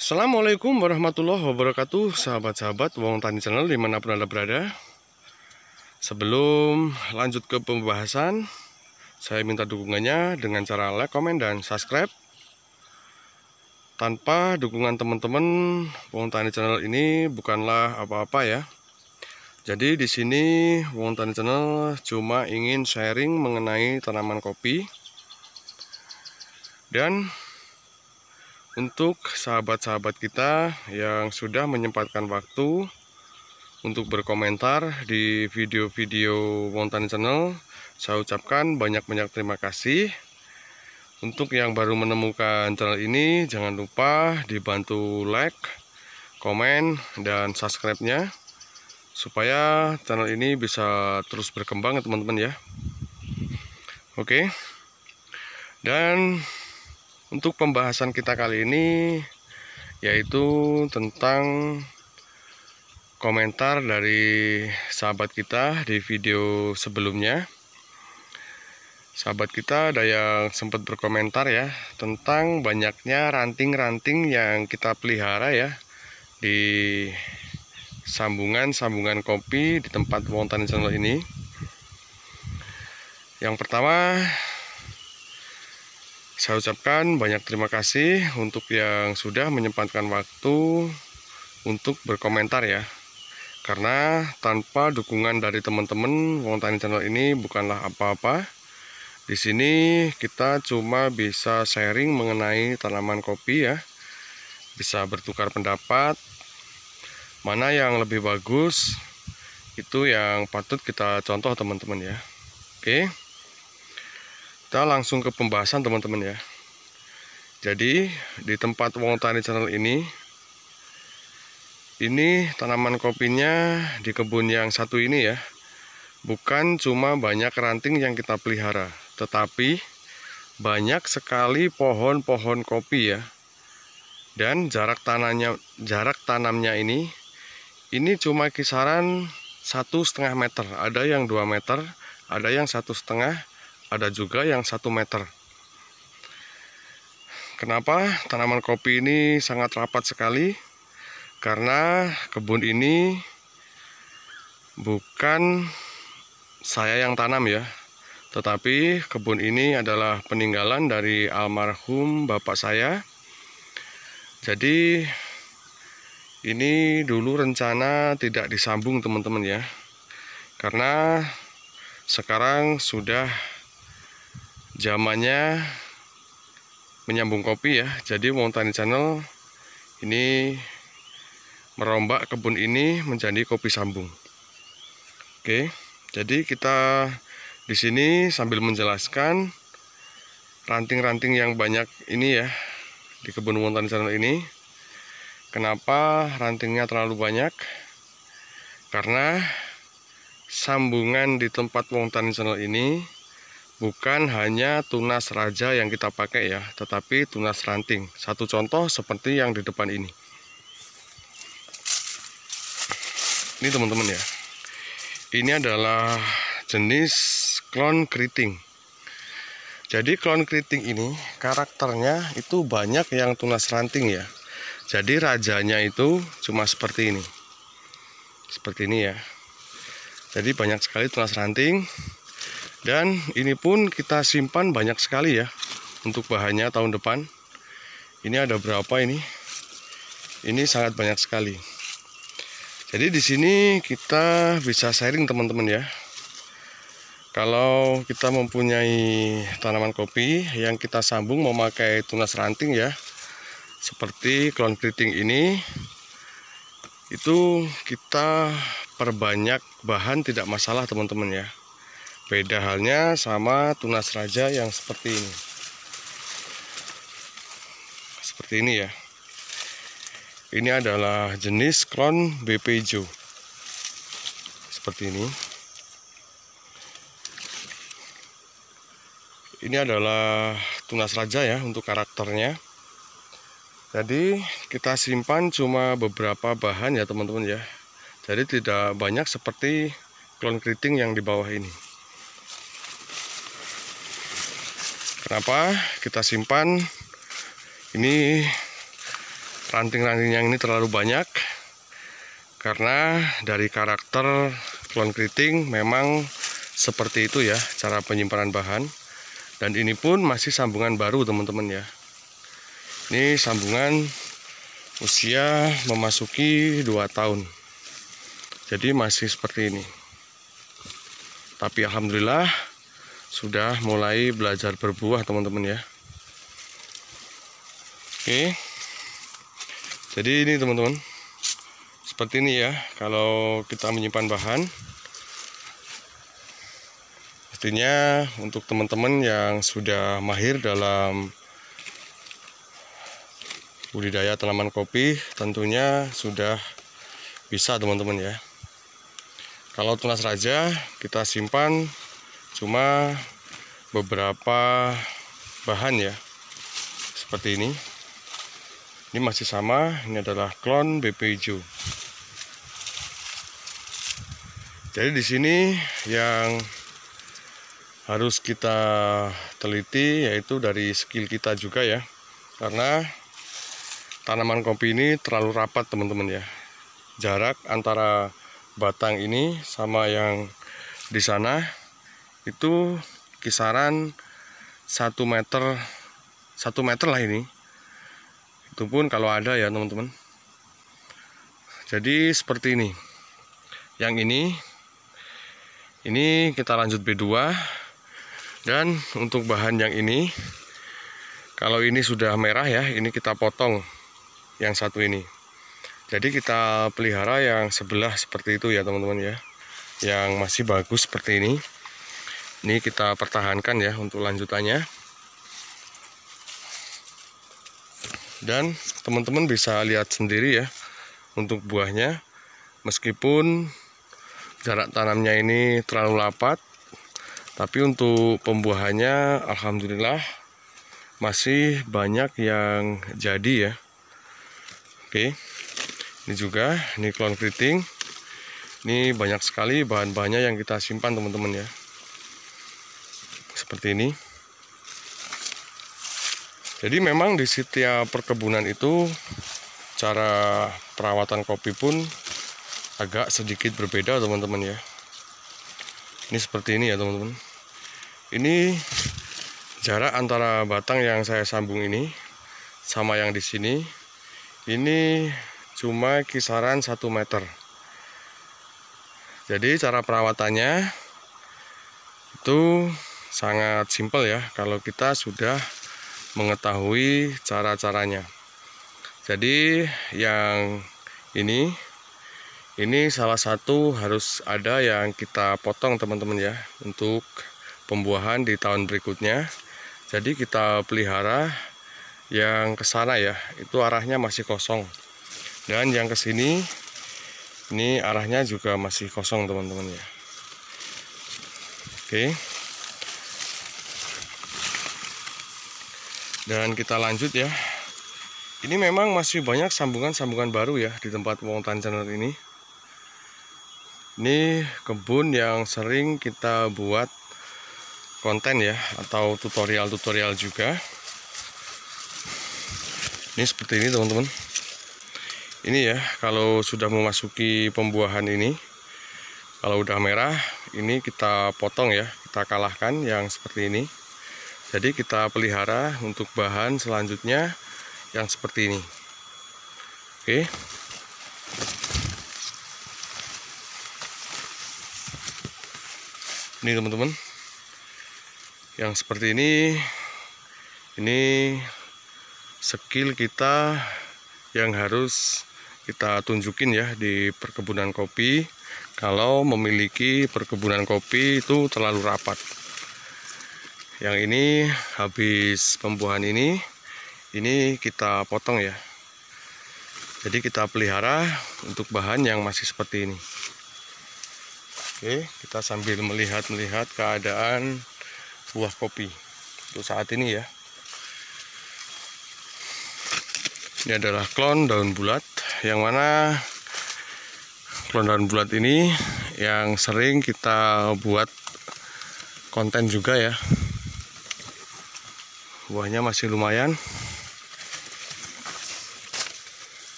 Assalamualaikum warahmatullahi wabarakatuh, sahabat-sahabat Wong Tani Channel dimanapun Anda berada. Sebelum lanjut ke pembahasan, saya minta dukungannya dengan cara like, komen, dan subscribe. Tanpa dukungan teman-teman, Wong Tani Channel ini bukanlah apa-apa ya. Jadi di sini Wong Tani Channel cuma ingin sharing mengenai tanaman kopi. Dan untuk sahabat-sahabat kita yang sudah menyempatkan waktu untuk berkomentar di video-video Wong Tani Channel, saya ucapkan banyak-banyak terima kasih. Untuk yang baru menemukan channel ini, jangan lupa dibantu like, komen, dan subscribe-nya supaya channel ini bisa terus berkembang ya teman-teman ya. Oke. Dan untuk pembahasan kita kali ini yaitu tentang komentar dari sahabat kita di video sebelumnya. Sahabat kita ada yang sempat berkomentar ya tentang banyaknya ranting-ranting yang kita pelihara ya di sambungan-sambungan kopi di tempat Wong Tani Channel ini. Yang pertama, saya ucapkan banyak terima kasih untuk yang sudah menyempatkan waktu untuk berkomentar ya. Karena tanpa dukungan dari teman-teman, Wong Tani Channel ini bukanlah apa-apa. Di sini kita cuma bisa sharing mengenai tanaman kopi ya. Bisa bertukar pendapat. Mana yang lebih bagus, itu yang patut kita contoh teman-teman ya. Oke. Kita langsung ke pembahasan teman-teman ya. Jadi di tempat Wong Tani Channel ini tanaman kopinya di kebun yang satu ini ya, bukan cuma banyak ranting yang kita pelihara, tetapi banyak sekali pohon-pohon kopi ya. Dan jarak tanamnya ini cuma kisaran 1,5 meter, ada yang 2 meter, ada yang 1,5, ada juga yang 1 meter. Kenapa tanaman kopi ini sangat rapat sekali? Karena kebun ini bukan saya yang tanam ya, tetapi kebun ini adalah peninggalan dari almarhum bapak saya. Jadi ini dulu rencana tidak disambung teman-teman ya, karena sekarang sudah zamannya menyambung kopi ya. Jadi Wong Tani Channel ini merombak kebun ini menjadi kopi sambung. Oke, jadi kita di sini sambil menjelaskan ranting-ranting yang banyak ini ya di kebun Wong Tani Channel ini. Kenapa rantingnya terlalu banyak? Karena sambungan di tempat Wong Tani Channel ini bukan hanya tunas raja yang kita pakai ya, tetapi tunas ranting. Satu contoh seperti yang di depan ini. Ini teman-teman ya. Ini adalah jenis klon keriting. Jadi klon keriting ini karakternya itu banyak yang tunas ranting ya. Jadi rajanya itu cuma seperti ini. Seperti ini ya. Jadi banyak sekali tunas ranting. Dan ini pun kita simpan banyak sekali ya untuk bahannya tahun depan. Ini ada berapa ini? Ini sangat banyak sekali. Jadi di sini kita bisa sharing teman-teman ya. Kalau kita mempunyai tanaman kopi yang kita sambung memakai tunas ranting ya, seperti klon keriting ini, itu kita perbanyak bahan tidak masalah teman-teman ya. Beda halnya sama tunas raja yang seperti ini. Seperti ini ya. Ini adalah jenis klon BP hijau. Seperti ini. Ini adalah tunas raja ya untuk karakternya. Jadi kita simpan cuma beberapa bahan ya teman-teman ya. Jadi tidak banyak seperti klon keriting yang di bawah ini. Kenapa kita simpan? Ini ranting-ranting yang ini terlalu banyak, karena dari karakter klon keriting memang seperti itu ya cara penyimpanan bahan. Dan ini pun masih sambungan baru teman-teman ya. Ini sambungan usia memasuki 2 tahun. Jadi masih seperti ini. Tapi alhamdulillah sudah mulai belajar berbuah teman-teman ya. Oke. Jadi ini teman-teman, seperti ini ya kalau kita menyimpan bahan. Pastinya untuk teman-teman yang sudah mahir dalam budidaya tanaman kopi tentunya sudah bisa teman-teman ya. Kalau tunas raja kita simpan cuma beberapa bahan ya, seperti ini. Ini masih sama, ini adalah klon BP hijau. Jadi di sini yang harus kita teliti yaitu dari skill kita juga ya, karena tanaman kopi ini terlalu rapat teman-teman ya. Jarak antara batang ini sama yang di sana itu kisaran 1 meter lah ini. Itu pun kalau ada ya teman-teman. Jadi seperti ini. Yang ini kita lanjut B2. Dan untuk bahan yang ini, kalau ini sudah merah ya, ini kita potong yang satu ini. Jadi kita pelihara yang sebelah seperti itu ya teman-teman ya. Yang masih bagus seperti ini. Ini kita pertahankan ya untuk lanjutannya. Dan teman-teman bisa lihat sendiri ya untuk buahnya, meskipun jarak tanamnya ini terlalu rapat, tapi untuk pembuahannya alhamdulillah masih banyak yang jadi ya. Oke, ini juga, ini klon keriting. Ini banyak sekali bahan-bahannya yang kita simpan teman-teman ya, seperti ini. Jadi memang di setiap perkebunan itu cara perawatan kopi pun agak sedikit berbeda teman-teman ya. Ini seperti ini ya teman-teman. Ini jarak antara batang yang saya sambung ini sama yang di sini, ini cuma kisaran 1 meter. Jadi cara perawatannya itu sangat simpel ya kalau kita sudah mengetahui cara-caranya. Jadi yang ini salah satu harus ada yang kita potong teman-teman ya untuk pembuahan di tahun berikutnya. Jadi kita pelihara yang ke sana ya, itu arahnya masih kosong. Dan yang ke sini ini arahnya juga masih kosong teman-teman ya. Oke. Dan kita lanjut ya. Ini memang masih banyak sambungan-sambungan baru ya di tempat Wongtan Channel ini. Ini kebun yang sering kita buat konten ya, atau tutorial-tutorial juga. Ini seperti ini teman-teman. Ini ya, kalau sudah memasuki pembuahan ini, kalau udah merah, ini kita potong ya, kita kalahkan yang seperti ini. Jadi kita pelihara untuk bahan selanjutnya yang seperti ini. Oke. Ini teman-teman. Yang seperti ini skill kita yang harus kita tunjukin ya di perkebunan kopi. Kalau memiliki perkebunan kopi itu terlalu rapat. Yang ini habis pembuahan ini kita potong ya. Jadi kita pelihara untuk bahan yang masih seperti ini. Oke, kita sambil melihat keadaan buah kopi untuk saat ini ya. Ini adalah klon daun bulat, yang mana klon daun bulat ini yang sering kita buat konten juga ya. Buahnya masih lumayan.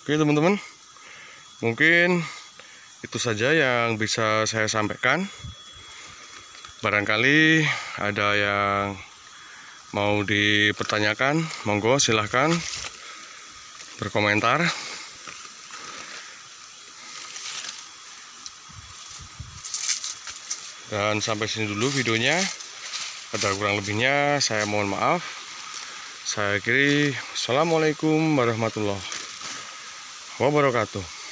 Oke teman-teman, mungkin itu saja yang bisa saya sampaikan. Barangkali ada yang mau dipertanyakan, monggo silahkan berkomentar. Dan sampai sini dulu videonya. Ada kurang lebihnya saya mohon maaf. Saya akhiri. Assalamualaikum warahmatullahi wabarakatuh.